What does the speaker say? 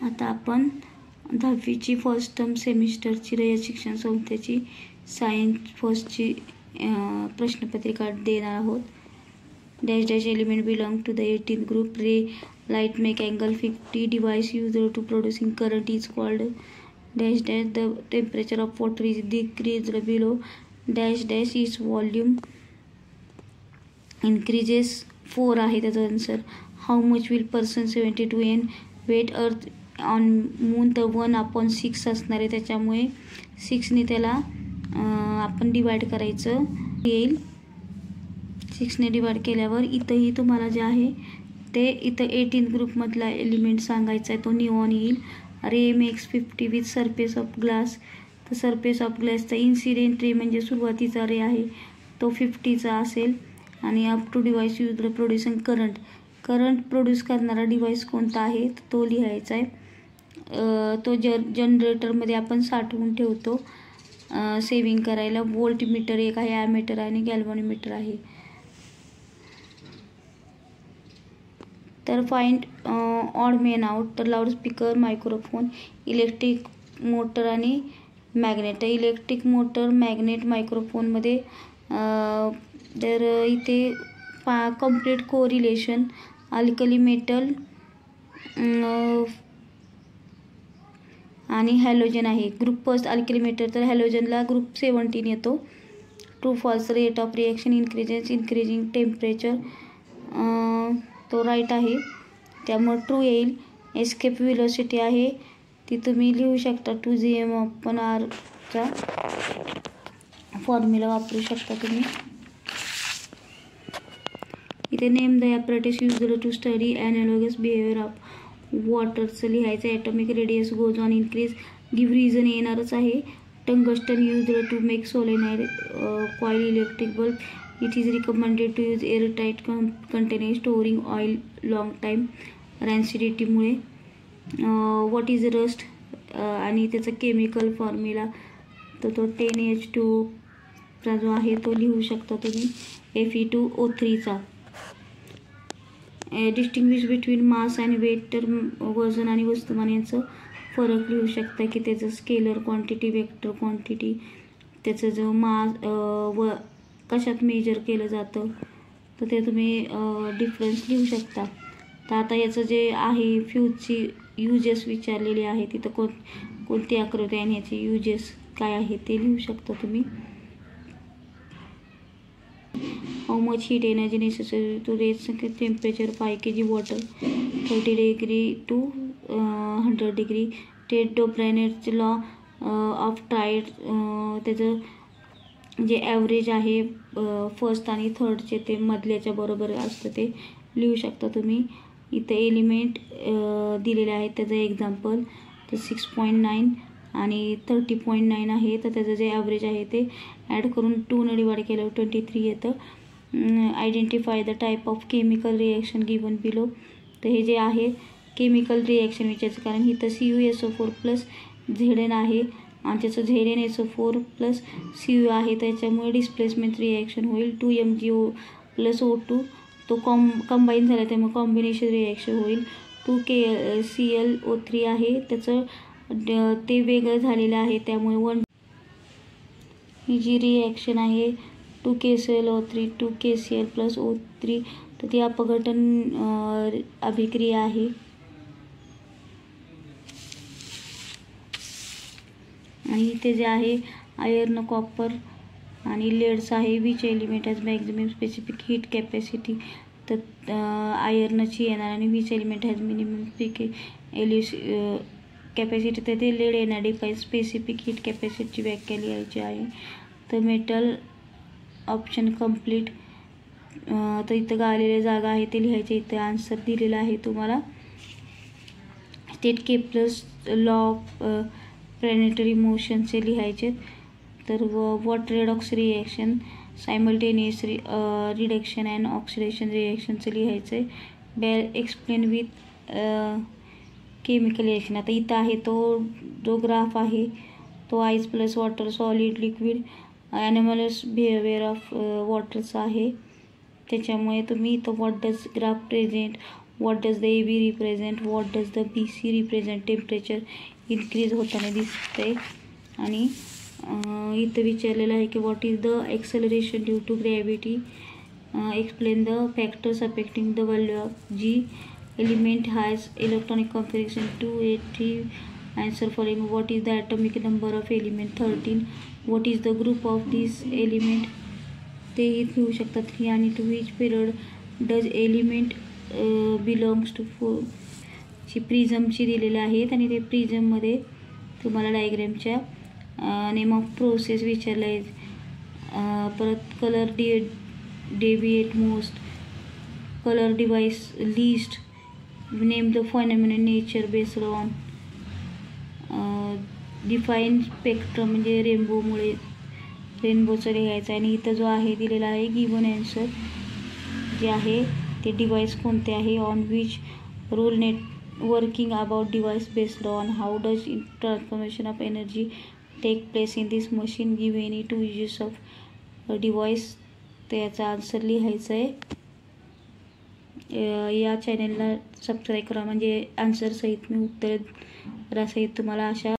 आता आपण 10वीची first term सेमिस्टरची रयत शिक्षण संस्थेची सायन्स फर्स्टची प्रश्नपत्रिका देणार आहोत. Dash dash element belong to the 18th group. Ray light make angle 50. Device used to producing current is called dash dash. The temperature of water is decreased below dash dash. Is volume increases 4 आहे त्याचा answer. How much will person 72 N weight earth on moon. तर 1/6 असणार आहे, त्याच्यामुळे 6ने त्याला आपण divide करायचं येईल. 6ने डिवाइड केल्यावर इथंही तुम्हाला जे आहे ते इथं 18th ग्रुपमधला एलिमेंट सांगायचा आहे, तो निऑन येईल. Ray makes 50 with surface of glass. तर सरफेस ऑफ ग्लासचा इन्सिडेंट रे म्हणजे सुरुवातीचा रे आहे तो 50चा असेल. आणि up to device use producing current. Current produce करणारा डिव्हाइस कोणता आहे तो लिहायचा आहे. तो जनरेटरमध्ये आपण साठवून ठेवतो सेविंग करायला. वोल्ट मीटर एक आहे, ॲमीटर आणि गॅल्व्हनोमीटर आहे. तर फाइंड ऑड मेन आउट. तर लाऊडस्पीकर, मायक्रोफोन, इलेक्ट्रिक मोटर आणि मॅग्नेट. इलेक्ट्रिक मोटर, मॅग्नेट, मायक्रोफोनमध्ये तर इथे कम्प्लीट कोरिलेशन, अल्कली मेटल आणि हॅलोजन आहे. ग्रुप फर्स्ट अल्कली मेटल, तर हॅलोजनला ग्रुप 17 येतो. True false. Rate of reaction increasing temperature, तो राईट आहे, त्यामुळे ट्रू येईल. एस्केप व्हेलॉसिटी आहे ती तुम्ही लिहू शकता 2gm/r फॉर्म्युला वापरू शकता तुम्ही. इथे name the apparatus used to study analogous behaviour of वॉटरचं लिहायचं. Atomic radius goes on increase. Give reason येणारच आहे. Tungsten used to make solenoid coil electric bulb. It is recommended to use airtight container storing oil long time रॅन्सिडिटीमुळे. What is rust आणि त्याचं chemical formula तर तो 10H2 चा जो आहे तो लिहू शकता तुम्ही Fe2O3चा. डिस्टिंग्विश बिटवीन मास आणि वेट. तर वजन आणि वस्तुमान यांचं फरक लिहू शकता की त्याचं स्केलर क्वांटिटी, वेक्टर क्वांटिटी, त्याचं जो मास व कशात मेजर केलं जातं तर ते तुम्ही डिफरन्स लिहू शकता. तर आता याचं जे आहे फ्यूजची युजेस विचारलेली आहे, तिथं कोणती आकृती आणि ह्याचे युजेस काय आहे ते लिहू शकता तुम्ही. How much heat energy necessary to raise temperature 5 kg water 30 degree to 100 degree. State डोब्रायनेटचे लॉ ऑफ टाईड, त्याचं जे ॲव्हरेज आहे फर्स्ट आणि थर्डचे ते मधल्याच्या बरोबर असतं ते लिहू शकता तुम्ही. इथं एलिमेंट दिलेले आहेत, त्याचं एक्झाम्पल तर 6.9 आणि 30.9 आहे. तर त्याचं जे ॲव्हरेज आहे ते ॲड करून 2ने डिवाइड केल्यावर 23 येतं. Identify the type of chemical reaction given below. तर हे जे आहे केमिकल रिॲक्शन विचारायचं, कारण इथं CuSO4 प्लस Zn आहे आणि त्याचं ZnSO4 प्लस Cu आहे, त्याच्यामुळे डिस्प्लेसमेंट रिॲक्शन होईल. 2MgO प्लस O2 तो कंबाईन झाला त्यामुळे कॉम्बिनेशन रिॲक्शन होईल. 2KClO3 आहे, त्याचं ते वेगळं झालेलं आहे त्यामुळे ही जी रिॲक्शन आहे 2KClO3 2KCl प्लस O3 तर ती अपघटन अभिक्रिया आहे. आणि इथे जे आहे आयर्न, कॉपर आणि लेड्स आहे. Which element has maximum specific heat capacity. तर आयर्नची येणार आणि which element has minimum capacity. तर ते लेड येणार. डिफाईन स्पेसिफिक हीट कॅपॅसिटीची व्याख्या लिहायची आहे. तर मेटल ऑप्शन कंप्लीट. तर इथं गाळलेल्या जागा आहे ते लिहायचे. इथं आन्सर दिलेला आहे तुम्हाला. State Kepler's law of planetary मोशनचे लिहायचे. तर what redox reaction, simultaneous reduction and oxidation रिॲक्शनचं लिहायचं आहे. बेल एक्सप्लेन विथ केमिकल रिॲक्शन. आता इथं आहे तो जो ग्राफ आहे तो ice plus water, solid, liquid, anomalous behaviour of वॉटरचा आहे. त्याच्यामुळे तुम्ही इथं what does graph present, what does the A B represent, what does the B C represent. Temperature increase होताना दिसतंय. आणि इथं विचारलेलं आहे की what is the acceleration due to gravity, explain the factors affecting the value of G. Element has electronic configuration 283. Answer following. What is the atomic number of element 13. What is the group of this element. तेही घेऊ शकतात 3 आणि 2. Which period does element belongs to. ची प्रिझमची दिलेले आहेत आणि ते प्रिझममध्ये तुम्हाला डायग्रॅमच्या नेम ऑफ प्रोसेस विचारलं आहे. परत colour deviate most, colour device least, name the phenomenon nature based on. Define spectrum म्हणजे रेनबोमुळे रेनबोचं लिहायचं. आणि इथं जो आहे दिलेला आहे गिवन आन्सर जे आहे ते डिवाइस कोणते आहे. On which rule net working about device based on. How does transformation of energy take place in this machine. Give any 2 uses of device. त्याचा आन्सर लिहायचं आहे. या चॅनलला सबस्क्राईब करा म्हणजे आन्सर सहित मी उत्तर सहित तुम्हाला अशा